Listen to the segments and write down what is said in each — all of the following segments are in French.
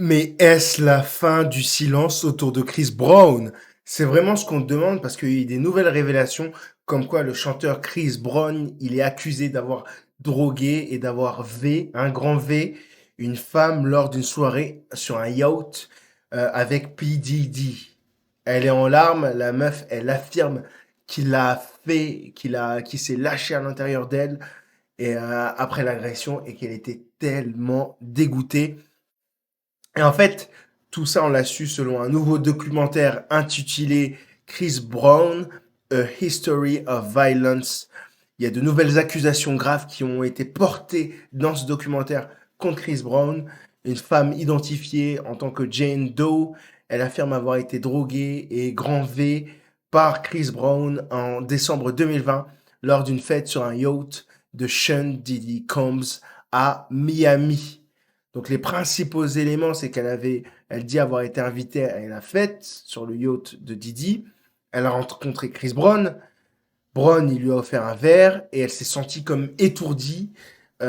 Mais est-ce la fin du silence autour de Chris Brown? C'est vraiment ce qu'on te demande parce qu'il y a eu des nouvelles révélations comme quoi le chanteur Chris Brown, il est accusé d'avoir drogué et d'avoir un grand V, une femme lors d'une soirée sur un yacht avec P. Diddy. Elle est en larmes, la meuf, elle affirme qu'il a fait, qu'il s'est lâché à l'intérieur d'elle et après l'agression et qu'elle était tellement dégoûtée. Et en fait, tout ça, on l'a su selon un nouveau documentaire intitulé Chris Brown, A History of Violence. Il y a de nouvelles accusations graves qui ont été portées dans ce documentaire contre Chris Brown. Une femme identifiée en tant que Jane Doe, elle affirme avoir été droguée et grand V par Chris Brown en décembre 2020 lors d'une fête sur un yacht de Sean Diddy Combs à Miami. Donc les principaux éléments, c'est elle dit avoir été invitée à la fête sur le yacht de Didi. Elle a rencontré Chris Brown. Brown, il lui a offert un verre et elle s'est sentie comme étourdie. Elle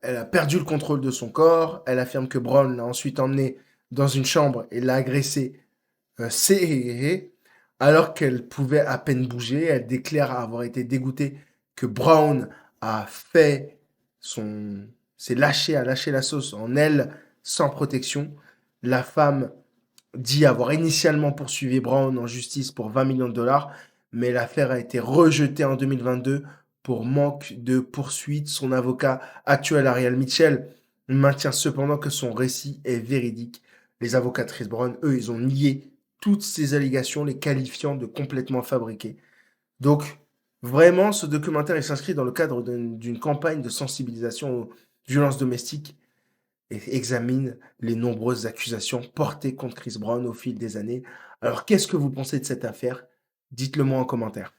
a perdu le contrôle de son corps. Elle affirme que Brown l'a ensuite emmenée dans une chambre et l'a agressée serré. Alors qu'elle pouvait à peine bouger, elle déclare avoir été dégoûtée que Brown a fait son, a lâché la sauce en elle sans protection. La femme dit avoir initialement poursuivi Brown en justice pour 20 millions de dollars, mais l'affaire a été rejetée en 2022 pour manque de poursuite. Son avocat actuel, Ariel Mitchell, maintient cependant que son récit est véridique. Les avocats de Chris Brown, eux, ils ont nié toutes ces allégations, les qualifiant de complètement fabriquées. Donc, vraiment, ce documentaire il s'inscrit dans le cadre d'une campagne de sensibilisation aux violences domestiques et examine les nombreuses accusations portées contre Chris Brown au fil des années. Alors, qu'est-ce que vous pensez de cette affaire? Dites-le moi en commentaire.